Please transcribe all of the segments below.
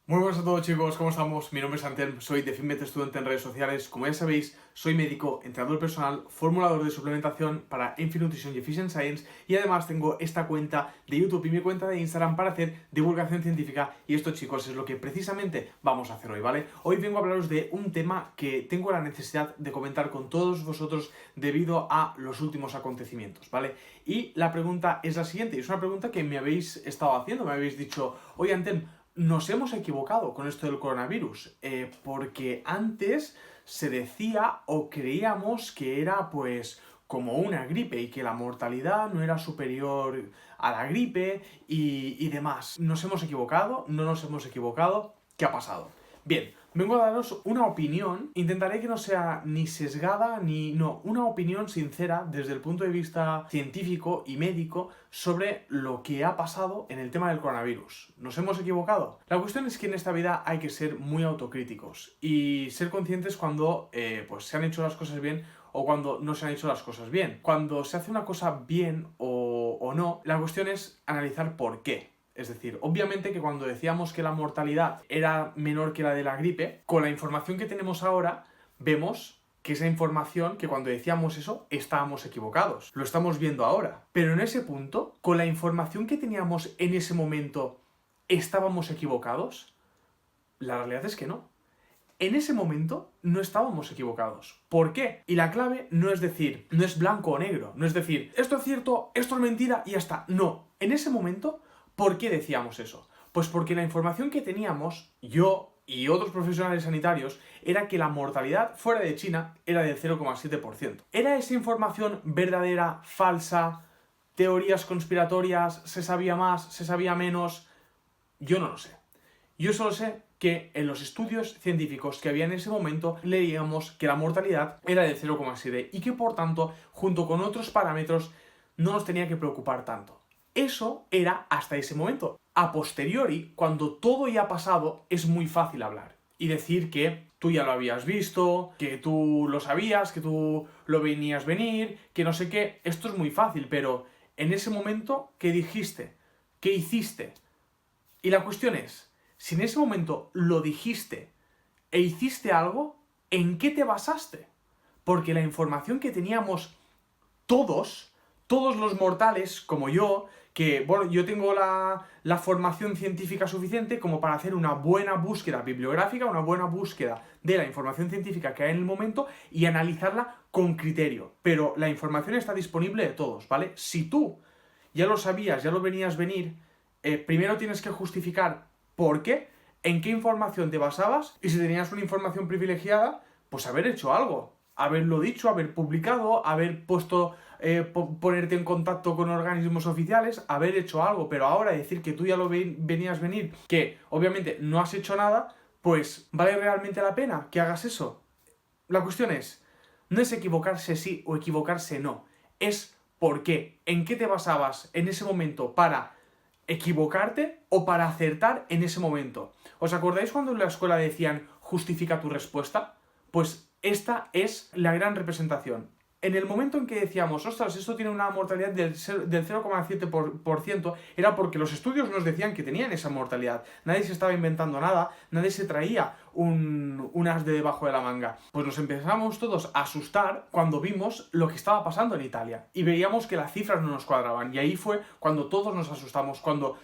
Muy buenas a todos chicos, ¿cómo estamos? Mi nombre es Antel, soy Definmet Estudiante en redes sociales. Como ya sabéis, soy médico, entrenador personal, formulador de suplementación para Infinite Nutrition y Efficient Science y además tengo esta cuenta de YouTube y mi cuenta de Instagram para hacer divulgación científica y esto chicos es lo que precisamente vamos a hacer hoy, ¿vale? Hoy vengo a hablaros de un tema que tengo la necesidad de comentar con todos vosotros debido a los últimos acontecimientos, ¿vale? Y la pregunta es la siguiente, y es una pregunta que me habéis estado haciendo, me habéis dicho, oye Antel, nos hemos equivocado con esto del coronavirus, porque antes se decía o creíamos que era pues como una gripe y que la mortalidad no era superior a la gripe y demás. ¿Nos hemos equivocado? ¿No nos hemos equivocado? ¿Qué ha pasado? Bien, vengo a daros una opinión, intentaré que no sea ni sesgada ni... no, una opinión sincera desde el punto de vista científico y médico sobre lo que ha pasado en el tema del coronavirus. ¿Nos hemos equivocado? La cuestión es que en esta vida hay que ser muy autocríticos y ser conscientes cuando pues se han hecho las cosas bien o cuando no se han hecho las cosas bien. Cuando se hace una cosa bien o no, la cuestión es analizar por qué. Es decir, obviamente que cuando decíamos que la mortalidad era menor que la de la gripe, con la información que tenemos ahora, vemos que esa información, que cuando decíamos eso, estábamos equivocados. Lo estamos viendo ahora. Pero en ese punto, con la información que teníamos en ese momento, ¿estábamos equivocados? La realidad es que no. En ese momento no estábamos equivocados. ¿Por qué? Y la clave no es decir, no es blanco o negro, no es decir, esto es cierto, esto es mentira y ya está. No, en ese momento, ¿por qué decíamos eso? Pues porque la información que teníamos, yo y otros profesionales sanitarios, era que la mortalidad fuera de China era del 0,7%. ¿Era esa información verdadera, falsa, teorías conspiratorias, se sabía más, se sabía menos? Yo no lo sé. Yo solo sé que en los estudios científicos que había en ese momento leíamos que la mortalidad era de 0,7 y que por tanto, junto con otros parámetros, no nos tenía que preocupar tanto. Eso era hasta ese momento. A posteriori, cuando todo ya ha pasado, es muy fácil hablar y decir que tú ya lo habías visto, que tú lo sabías, que tú lo venías venir, que no sé qué. Esto es muy fácil, pero en ese momento, ¿qué dijiste? ¿Qué hiciste? Y la cuestión es, si en ese momento lo dijiste e hiciste algo, ¿en qué te basaste? Porque la información que teníamos todos los mortales, como yo, que, bueno, yo tengo la formación científica suficiente como para hacer una buena búsqueda bibliográfica, una buena búsqueda de la información científica que hay en el momento y analizarla con criterio. Pero la información está disponible de todos, ¿vale? Si tú ya lo sabías, ya lo venías venir, primero tienes que justificar por qué, en qué información te basabas y si tenías una información privilegiada, pues haber hecho algo, haberlo dicho, haber publicado, haber puesto, ponerte en contacto con organismos oficiales, haber hecho algo, pero ahora decir que tú ya lo venías venir, que obviamente no has hecho nada, pues ¿vale realmente la pena que hagas eso? La cuestión es, no es equivocarse sí o equivocarse no, es por qué, en qué te basabas en ese momento para equivocarte o para acertar en ese momento. ¿Os acordáis cuando en la escuela decían justifica tu respuesta? Pues esta es la gran representación. En el momento en que decíamos, ostras, esto tiene una mortalidad del 0,7%, era porque los estudios nos decían que tenían esa mortalidad. Nadie se estaba inventando nada, nadie se traía un as de debajo de la manga. Pues nos empezamos todos a asustar cuando vimos lo que estaba pasando en Italia. Y veíamos que las cifras no nos cuadraban. Y ahí fue cuando todos nos asustamos, cuando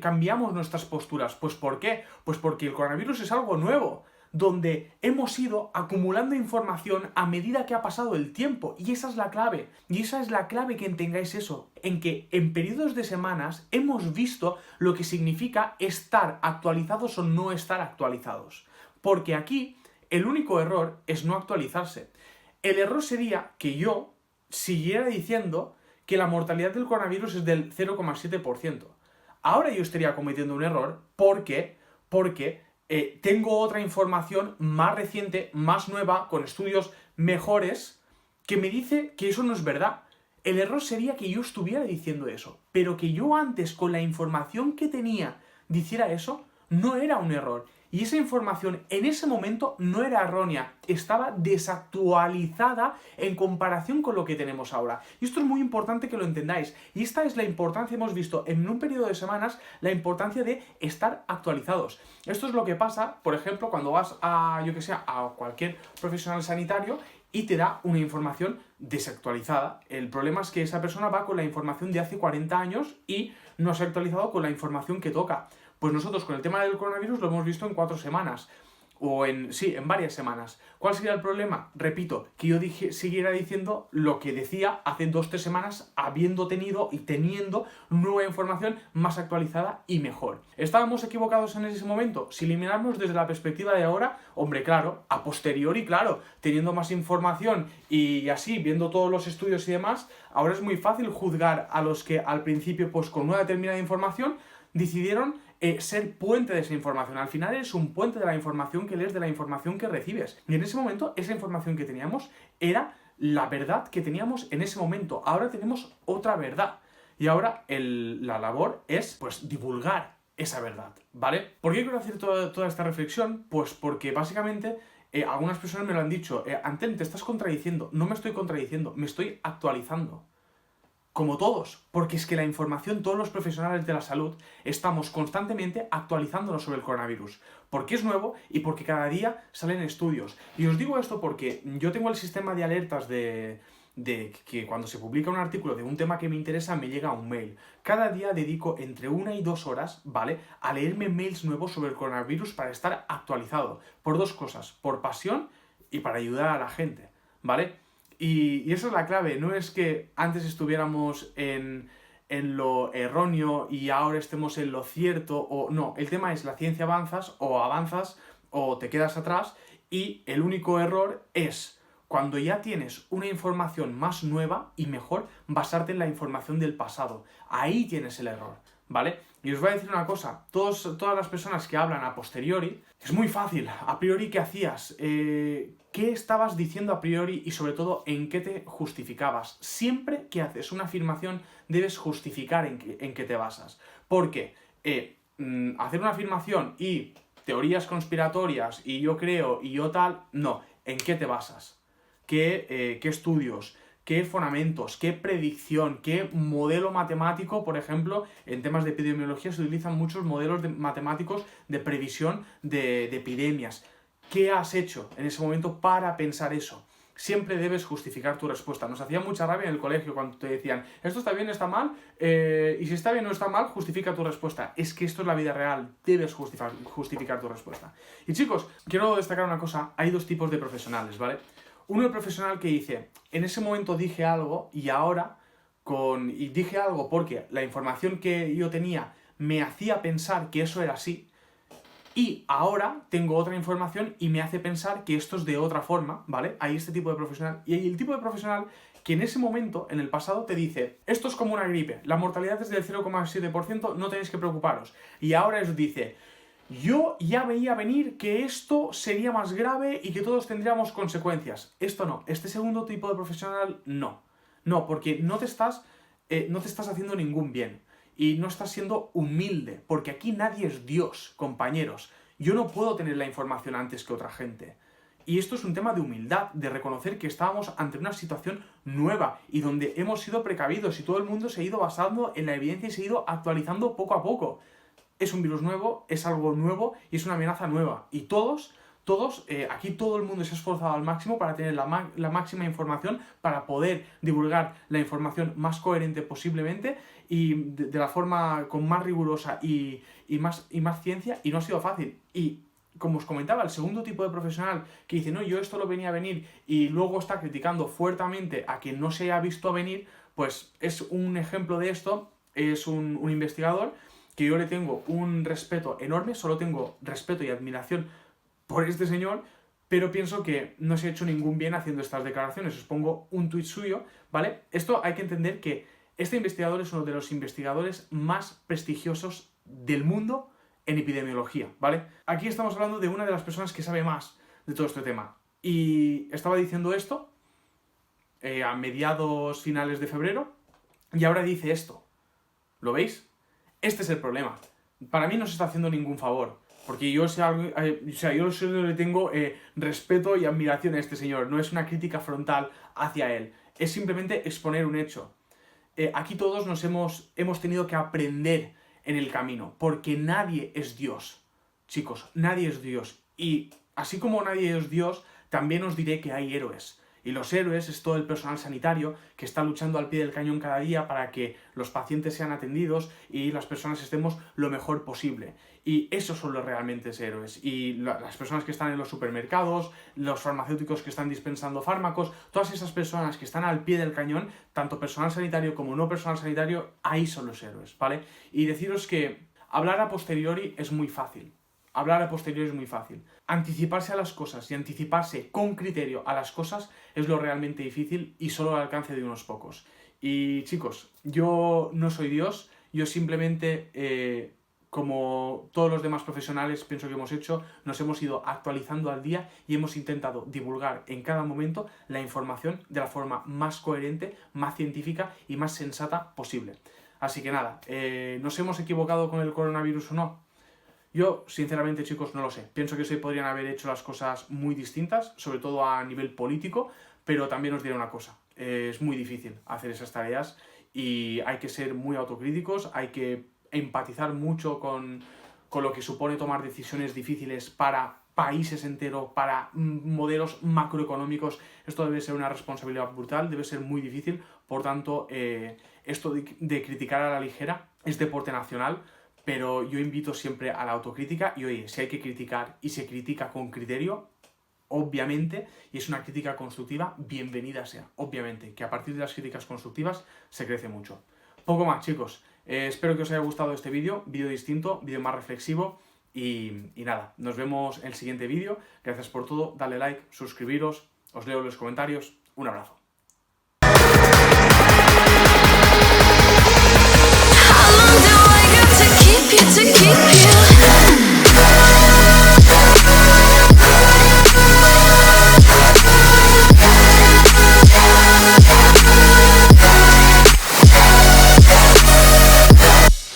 cambiamos nuestras posturas. ¿Pues por qué? Pues porque el coronavirus es algo nuevo, donde hemos ido acumulando información a medida que ha pasado el tiempo. Y esa es la clave. Y esa es la clave, que tengáis eso. En que en periodos de semanas hemos visto lo que significa estar actualizados o no estar actualizados. Porque aquí el único error es no actualizarse. El error sería que yo siguiera diciendo que la mortalidad del coronavirus es del 0,7%. Ahora yo estaría cometiendo un error porque tengo otra información más reciente, más nueva, con estudios mejores, que me dice que eso no es verdad. El error sería que yo estuviera diciendo eso, pero que yo antes, con la información que tenía, diciera eso, no era un error. Y esa información en ese momento no era errónea, estaba desactualizada en comparación con lo que tenemos ahora. Y esto es muy importante que lo entendáis. Y esta es la importancia, hemos visto en un periodo de semanas, la importancia de estar actualizados. Esto es lo que pasa, por ejemplo, cuando vas a, yo que sé, a cualquier profesional sanitario y te da una información desactualizada. El problema es que esa persona va con la información de hace 40 años y no se ha actualizado con la información que toca. Pues nosotros con el tema del coronavirus lo hemos visto en 4 semanas. En varias semanas. ¿Cuál sería el problema? Repito, que yo siguiera diciendo lo que decía hace 2-3 semanas, habiendo tenido y teniendo nueva información más actualizada y mejor. ¿Estábamos equivocados en ese momento? Si eliminamos desde la perspectiva de ahora, hombre, claro, a posteriori, claro, teniendo más información y así, viendo todos los estudios y demás, ahora es muy fácil juzgar a los que al principio, pues con una determinada información, decidieron ser puente de esa información. Al final eres un puente de la información que lees, de la información que recibes. Y en ese momento, esa información que teníamos era la verdad que teníamos en ese momento. Ahora tenemos otra verdad. Y ahora la labor es, pues, divulgar esa verdad, ¿vale? ¿Por qué quiero hacer toda esta reflexión? Pues porque básicamente algunas personas me lo han dicho. Anten, te estás contradiciendo. No me estoy contradiciendo, me estoy actualizando. Como todos, porque es que la información, todos los profesionales de la salud, estamos constantemente actualizándonos sobre el coronavirus, porque es nuevo y porque cada día salen estudios. Y os digo esto porque yo tengo el sistema de alertas de que cuando se publica un artículo de un tema que me interesa, me llega un mail. Cada día dedico entre 1 y 2 horas, ¿vale?, a leerme mails nuevos sobre el coronavirus para estar actualizado. Por 2 cosas, por pasión y para ayudar a la gente, ¿vale? Y esa es la clave, no es que antes estuviéramos en lo erróneo y ahora estemos en lo cierto, o no, el tema es la ciencia avanzas o te quedas atrás, y el único error es cuando ya tienes una información más nueva y mejor, basarte en la información del pasado. Ahí tienes el error, ¿vale? Y os voy a decir una cosa, todas las personas que hablan a posteriori, es muy fácil. A priori, ¿qué hacías? ¿Qué estabas diciendo a priori y sobre todo en qué te justificabas? Siempre que haces una afirmación debes justificar en qué te basas. Porque hacer una afirmación y teorías conspiratorias y yo creo y yo tal, no. ¿En qué te basas? ¿Qué estudios? ¿Qué fundamentos? ¿Qué predicción? ¿Qué modelo matemático? Por ejemplo, en temas de epidemiología se utilizan muchos modelos matemáticos de previsión de epidemias. ¿Qué has hecho en ese momento para pensar eso? Siempre debes justificar tu respuesta. Nos hacía mucha rabia en el colegio cuando te decían esto está bien, está mal, y si está bien o está mal, justifica tu respuesta. Es que esto es la vida real, debes justificar tu respuesta. Y chicos, quiero destacar una cosa, hay 2 tipos de profesionales, ¿vale? Uno, el profesional que dice, en ese momento dije algo y ahora, y dije algo porque la información que yo tenía me hacía pensar que eso era así, y ahora tengo otra información y me hace pensar que esto es de otra forma, ¿vale? Hay este tipo de profesional. Y hay el tipo de profesional que en ese momento, en el pasado, te dice, esto es como una gripe, la mortalidad es del 0,7%, no tenéis que preocuparos. Y ahora os dice, yo ya veía venir que esto sería más grave y que todos tendríamos consecuencias. Esto no. Este segundo tipo de profesional, no. No, porque no te estás haciendo ningún bien. Y no estás siendo humilde, porque aquí nadie es Dios, compañeros. Yo no puedo tener la información antes que otra gente. Y esto es un tema de humildad, de reconocer que estábamos ante una situación nueva y donde hemos sido precavidos y todo el mundo se ha ido basando en la evidencia y se ha ido actualizando poco a poco. Es un virus nuevo, es algo nuevo y es una amenaza nueva. Y aquí todo el mundo se ha esforzado al máximo para tener la máxima información, para poder divulgar la información más coherente posiblemente y de la forma con más rigurosa y más ciencia, y no ha sido fácil. Y como os comentaba, el segundo tipo de profesional que dice, no, yo esto lo venía a venir y luego está criticando fuertemente a quien no se haya visto venir, pues es un ejemplo de esto, es un investigador que yo le tengo un respeto enorme, solo tengo respeto y admiración por este señor, pero pienso que no se ha hecho ningún bien haciendo estas declaraciones. Os pongo un tuit suyo, ¿vale? Esto hay que entender que este investigador es uno de los investigadores más prestigiosos del mundo en epidemiología, ¿vale? Aquí estamos hablando de una de las personas que sabe más de todo este tema. Y estaba diciendo esto a mediados finales de febrero y ahora dice esto. ¿Lo veis? Este es el problema. Para mí no se está haciendo ningún favor, Porque yo, yo solo le tengo respeto y admiración a este señor. No es una crítica frontal hacia él. Es simplemente exponer un hecho. Aquí todos hemos tenido que aprender en el camino, porque nadie es Dios. Chicos, nadie es Dios. Y así como nadie es Dios, también os diré que hay héroes. Y los héroes es todo el personal sanitario que está luchando al pie del cañón cada día para que los pacientes sean atendidos y las personas estemos lo mejor posible. Y esos son los realmente héroes. Y las personas que están en los supermercados, los farmacéuticos que están dispensando fármacos, todas esas personas que están al pie del cañón, tanto personal sanitario como no personal sanitario, ahí son los héroes, ¿vale? Y deciros que hablar a posteriori es muy fácil. Hablar a posteriori es muy fácil. Anticiparse a las cosas y anticiparse con criterio a las cosas es lo realmente difícil y solo al alcance de unos pocos. Y chicos, yo no soy Dios, yo simplemente, como todos los demás profesionales pienso que hemos hecho, nos hemos ido actualizando al día y hemos intentado divulgar en cada momento la información de la forma más coherente, más científica y más sensata posible. Así que nada, ¿nos hemos equivocado con el coronavirus o no? Yo, sinceramente, chicos, no lo sé. Pienso que se podrían haber hecho las cosas muy distintas, sobre todo a nivel político, pero también os diré una cosa. Es muy difícil hacer esas tareas y hay que ser muy autocríticos, hay que empatizar mucho con lo que supone tomar decisiones difíciles para países enteros, para modelos macroeconómicos. Esto debe ser una responsabilidad brutal, debe ser muy difícil. Por tanto, esto de criticar a la ligera es deporte nacional. Pero yo invito siempre a la autocrítica y oye, si hay que criticar y se critica con criterio, obviamente, y es una crítica constructiva, bienvenida sea, obviamente, que a partir de las críticas constructivas se crece mucho. Poco más, chicos. Espero que os haya gustado este vídeo distinto, vídeo más reflexivo y nada, nos vemos en el siguiente vídeo. Gracias por todo, dale like, suscribiros, os leo en los comentarios. Un abrazo.